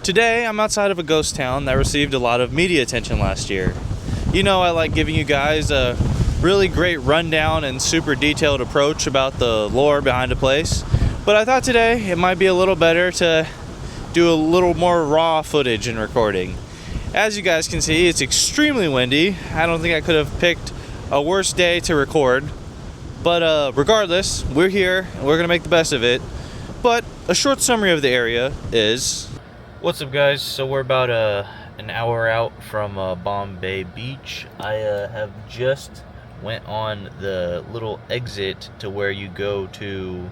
Today, I'm outside of a ghost town that received a lot of media attention last year. You know, I like giving you guys a really great rundown and super detailed approach about the lore behind a place, but I thought today it might be a little better to do a little more raw footage and recording. As you guys can see, it's extremely windy. I don't think I could have picked a worse day to record, but regardless, we're here and we're gonna make the best of it. But a short summary of the area is... What's up, guys? So we're about an hour out from Bombay Beach. I have just went on the little exit to where you go to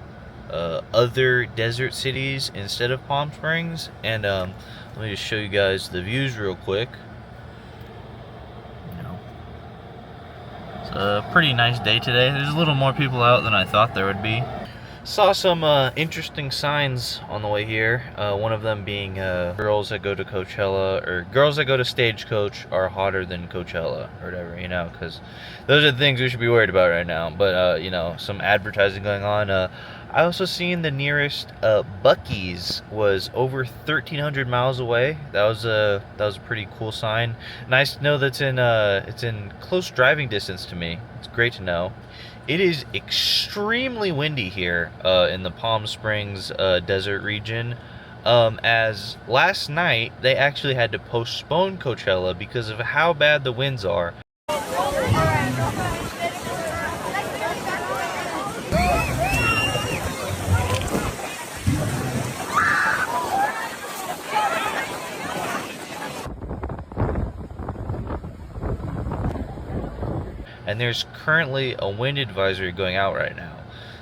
other desert cities instead of Palm Springs, and let me just show you guys the views real quick. It's a pretty nice day today. There's a little more people out than I thought there would be. Saw some interesting signs on the way here. One of them being girls that go to Coachella, or girls that go to Stagecoach are hotter than Coachella, or whatever, you know, because those are the things we should be worried about right now. But you know, some advertising going on. I also seen the nearest Buc-ee's was over 1,300 miles away. That was a pretty cool sign. Nice to know that's it's in close driving distance to me. It's great to know. It is extremely windy here in the Palm Springs desert region. As last night, they actually had to postpone Coachella because of how bad the winds are. And there's currently a wind advisory going out right now.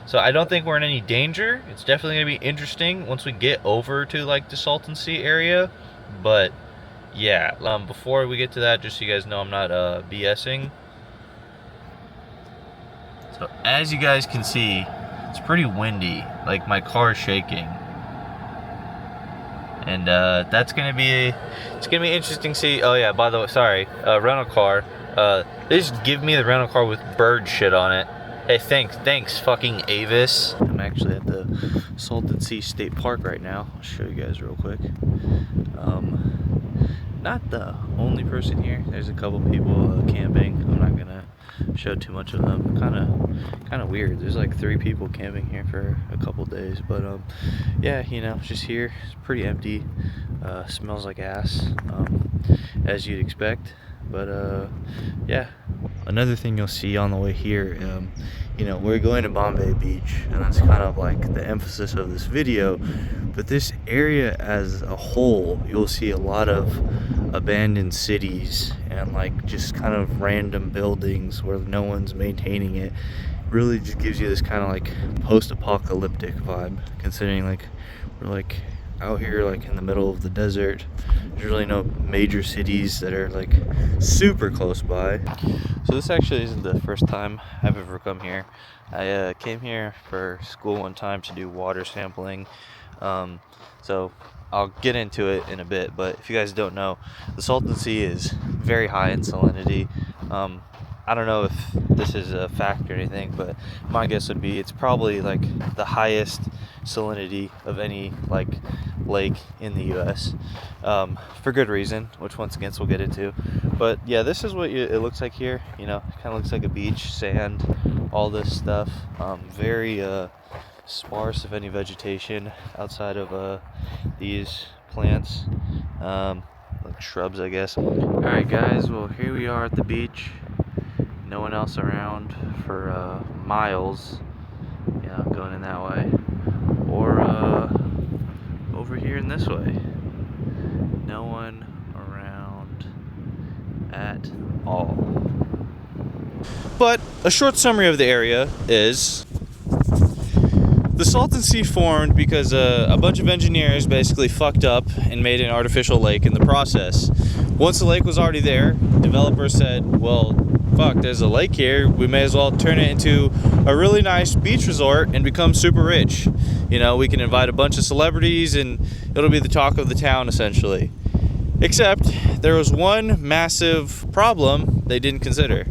So I don't think we're in any danger. It's definitely gonna be interesting once we get over to like the Salton Sea area. But yeah, before we get to that, just so you guys know I'm not BSing. So as you guys can see, it's pretty windy. Like my car is shaking. And it's gonna be interesting to see. Oh yeah, by the way, sorry, rental car. They just give me the rental car with bird shit on it. Hey, thanks, fucking Avis. I'm actually at the Salton Sea State Park right now. I'll show you guys real quick. Not the only person here. There's a couple people camping. I'm not gonna show too much of them. Kind of weird. There's like 3 people camping here for a couple days, but yeah, you know, just here. It's pretty empty. Smells like ass, as you'd expect. But yeah, another thing you'll see on the way here, you know, we're going to Bombay Beach, and that's kind of like the emphasis of this video. But this area as a whole, you'll see a lot of abandoned cities and like just kind of random buildings where no one's maintaining it. Really just gives you this kind of like post-apocalyptic vibe, considering like we're like out here like in the middle of the desert. There's really no major cities that are like super close by. So this actually isn't the first time I've ever come here. I came here for school one time to do water sampling. So I'll get into it in a bit, but if you guys don't know, the Salton Sea is very high in salinity. I don't know if this is a fact or anything, but my guess would be it's probably like the highest salinity of any like lake in the US, for good reason, which once again we'll get into. But yeah, this is what it looks like here. You know, it kind of looks like a beach, sand, all this stuff. Very sparse, if any, vegetation outside of these plants, like shrubs, I guess. All right, guys, well, here we are at the beach. No one else around for miles, yeah, going in that way, or over here in this way. No one around at all. But a short summary of the area is the Salton Sea formed because a bunch of engineers basically fucked up and made an artificial lake in the process. Once the lake was already there, developers said, well, fuck, there's a lake here, we may as well turn it into a really nice beach resort and become super rich. You know, we can invite a bunch of celebrities and it'll be the talk of the town, essentially. Except there was one massive problem they didn't consider.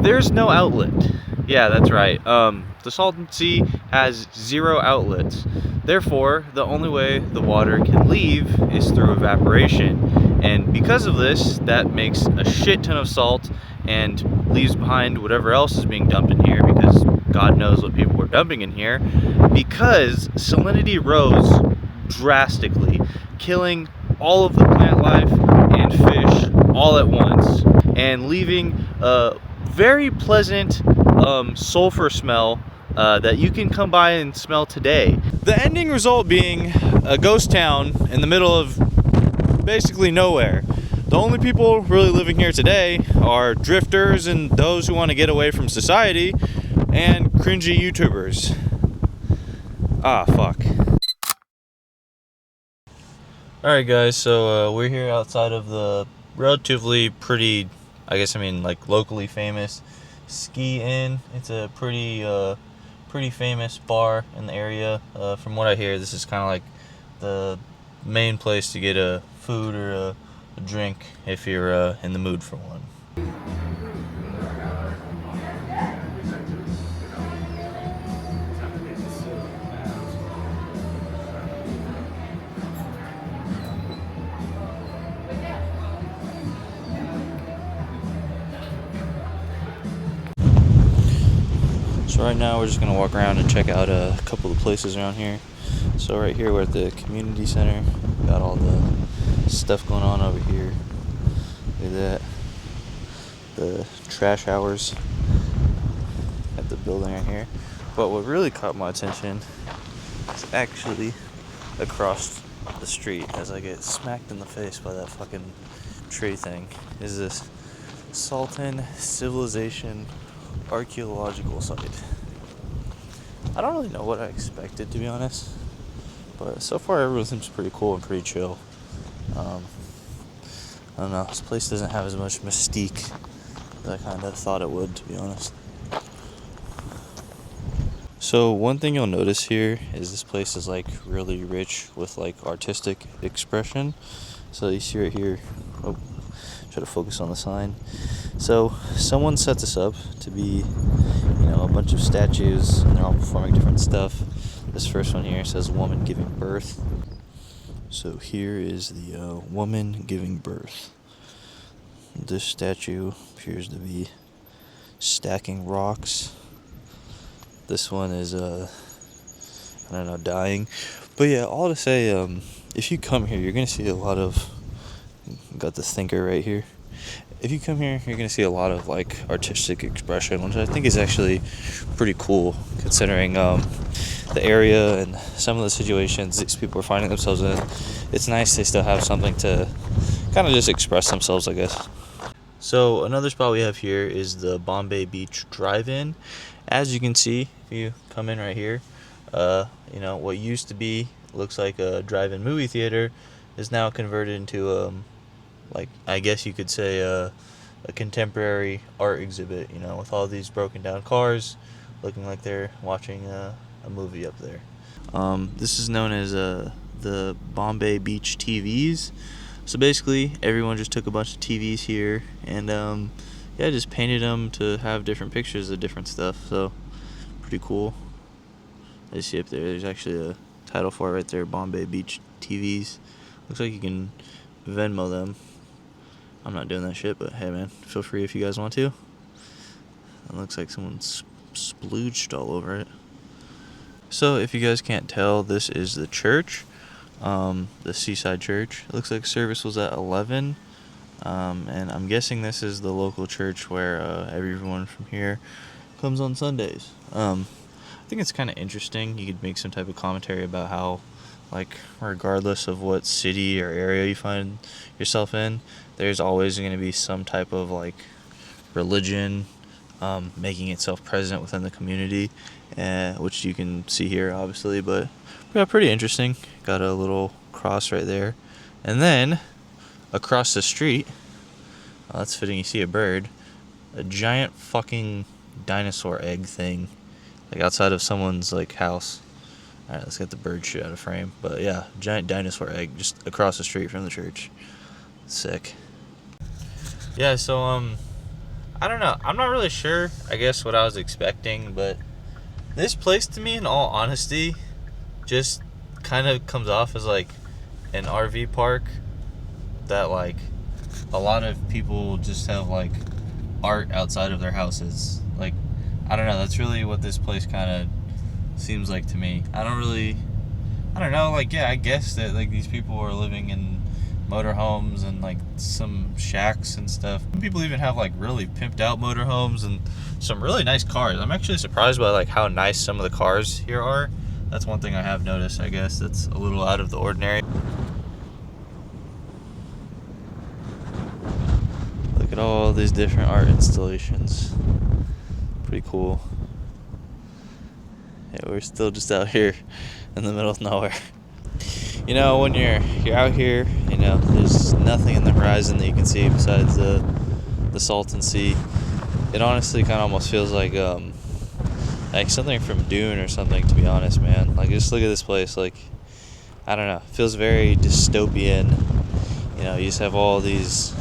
There's no outlet. Yeah, that's right. The Salton Sea has 0 outlets. Therefore, the only way the water can leave is through evaporation. And because of this, that makes a shit ton of salt and leaves behind whatever else is being dumped in here, because God knows what people were dumping in here, because salinity rose drastically, killing all of the plant life and fish all at once, and leaving a very pleasant sulfur smell that you can come by and smell today. The ending result being a ghost town in the middle of basically nowhere. The only people really living here today are drifters and those who want to get away from society, and cringy YouTubers. Ah, fuck. Alright guys, so we're here outside of the relatively pretty, like locally famous Ski Inn. It's a pretty famous bar in the area. From what I hear, this is kind of like the main place to get a food or a drink if you're in the mood for one. So right now we're just gonna walk around and check out a couple of places around here. So right here we're at the community center. Got all the stuff going on over here. Look at that. The trash hours at the building right here. But what really caught my attention is actually across the street, as I get smacked in the face by that fucking tree thing, is this Sultan Civilization archaeological site. I don't really know what I expected, to be honest, but so far everything seems pretty cool and pretty chill. I don't know, this place doesn't have as much mystique as I kind of thought it would, to be honest. So one thing you'll notice here is this place is like really rich with like artistic expression. So you see right here, try to focus on the sign. So someone set this up to be, a bunch of statues, and they're all performing different stuff. This first one here says woman giving birth. So here is the woman giving birth. This statue appears to be stacking rocks. This one is dying. But yeah, all to say, if you come here, you're gonna see a lot of, got the thinker right here. If you come here, you're gonna see a lot of like artistic expression, which I think is actually pretty cool, considering the area and some of the situations these people are finding themselves in. It's nice they still have something to kind of just express themselves, I guess. So another spot we have here is the Bombay Beach Drive-In. As you can see, if you come in right here, what used to be looks like a drive-in movie theater is now converted into I guess you could say a contemporary art exhibit, with all these broken down cars looking like they're watching a movie up there. This is known as the Bombay Beach TVs. So basically everyone just took a bunch of TVs here and just painted them to have different pictures of different stuff. So pretty cool. As you see up there, there's actually a title for it right there, Bombay Beach TVs. Looks like you can Venmo them. I'm not doing that shit, but hey man, feel free if you guys want to. It looks like someone's splooged all over it. So if you guys can't tell, this is the church, the Seaside Church. It looks like service was at 11, and I'm guessing this is the local church where everyone from here comes on Sundays. I think it's kind of interesting. You could make some type of commentary about how, like, regardless of what city or area you find yourself in, there's always going to be some type of like religion making itself present within the community, which you can see here obviously, but yeah, pretty interesting. Got a little cross right there, and then across the street, that's fitting, you see a bird, a giant fucking dinosaur egg thing, like outside of someone's like house. Alright, let's get the bird shit out of frame. But yeah, giant dinosaur egg just across the street from the church. Sick. Yeah, so I don't know. I'm not really sure, I guess, what I was expecting, but this place to me, in all honesty, just kind of comes off as like an RV park that like a lot of people just have like art outside of their houses. Like, I don't know, that's really what this place kind of seems like to me. I don't know, like, yeah, I guess that like these people are living in motorhomes and like some shacks and stuff. Some people even have like really pimped out motorhomes and some really nice cars. I'm actually surprised by like how nice some of the cars here are. That's one thing I have noticed, I guess, that's a little out of the ordinary. Look at all these different art installations. Pretty cool. Yeah, we're still just out here in the middle of nowhere. You know, when you're out here, you know, there's nothing in the horizon that you can see besides the Salton Sea. It honestly kind of almost feels like something from Dune or something, to be honest, man. Like, just look at this place. Like, I don't know, it feels very dystopian. You know, you just have all these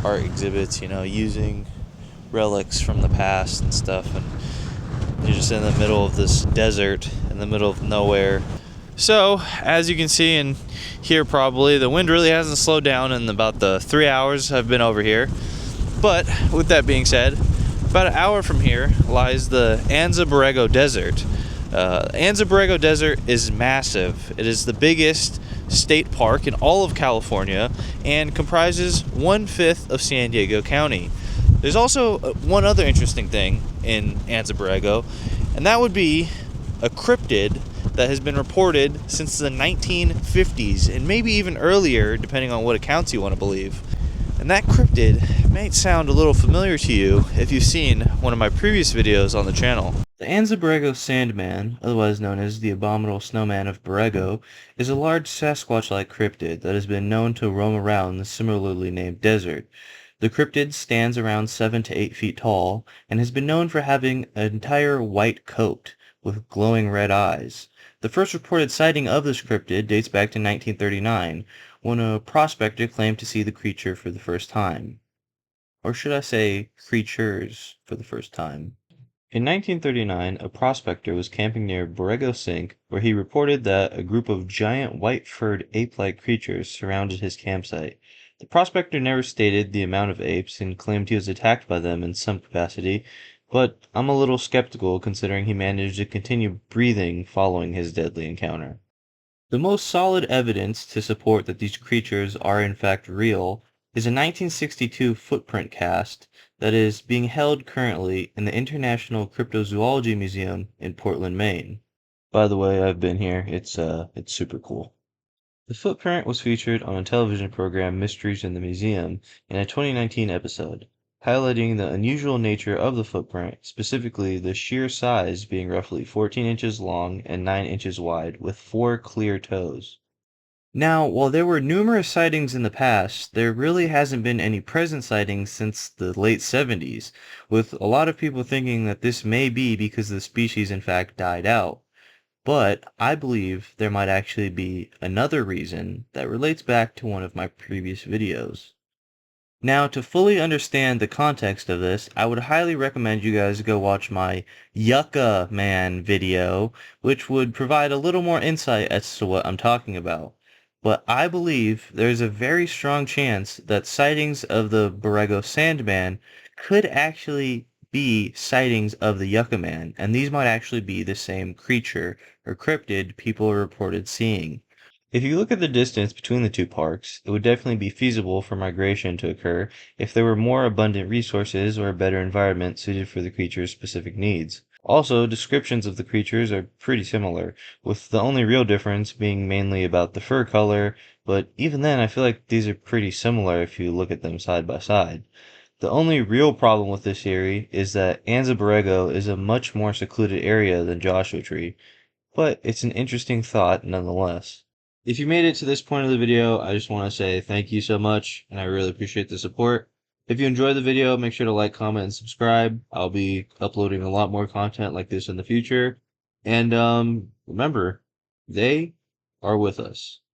art exhibits, you know, using relics from the past and stuff, and you're just in the middle of this desert, in the middle of nowhere. So, as you can see and hear probably, the wind really hasn't slowed down in about the 3 hours I've been over here. But, with that being said, about an hour from here lies the Anza Borrego Desert. Anza Borrego Desert is massive. It is the biggest state park in all of California and comprises 1/5 of San Diego County. There's also one other interesting thing in Anza Borrego, and that would be a cryptid that has been reported since the 1950s, and maybe even earlier, depending on what accounts you want to believe. And that cryptid might sound a little familiar to you if you've seen one of my previous videos on the channel. The Anza Borrego Sandman, otherwise known as the Abominable Snowman of Borrego, is a large Sasquatch-like cryptid that has been known to roam around the similarly named desert. The cryptid stands around 7 to 8 feet tall and has been known for having an entire white coat with glowing red eyes. The first reported sighting of this cryptid dates back to 1939, when a prospector claimed to see the creature for the first time. Or should I say, creatures for the first time. In 1939, a prospector was camping near Borrego Sink, where he reported that a group of giant white-furred ape-like creatures surrounded his campsite. The prospector never stated the amount of apes and claimed he was attacked by them in some capacity, but I'm a little skeptical considering he managed to continue breathing following his deadly encounter. The most solid evidence to support that these creatures are in fact real is a 1962 footprint cast that is being held currently in the International Cryptozoology Museum in Portland, Maine. By the way, I've been here. It's super cool. The footprint was featured on a television program, Mysteries in the Museum, in a 2019 episode, highlighting the unusual nature of the footprint, specifically the sheer size being roughly 14 inches long and 9 inches wide, with 4 clear toes. Now, while there were numerous sightings in the past, there really hasn't been any present sightings since the late 70s, with a lot of people thinking that this may be because the species in fact died out. But I believe there might actually be another reason that relates back to one of my previous videos. Now, to fully understand the context of this, I would highly recommend you guys go watch my Yucca Man video, which would provide a little more insight as to what I'm talking about. But I believe there's a very strong chance that sightings of the Borrego Sandman could actually be sightings of the Yucca Man, and these might actually be the same creature or cryptid people reported seeing. If you look at the distance between the two parks, it would definitely be feasible for migration to occur if there were more abundant resources or a better environment suited for the creature's specific needs. Also, descriptions of the creatures are pretty similar, with the only real difference being mainly about the fur color, but even then I feel like these are pretty similar if you look at them side by side. The only real problem with this theory is that Anza Borrego is a much more secluded area than Joshua Tree, but it's an interesting thought nonetheless. If you made it to this point of the video, I just want to say thank you so much, and I really appreciate the support. If you enjoyed the video, make sure to like, comment, and subscribe. I'll be uploading a lot more content like this in the future. And remember, they are with us.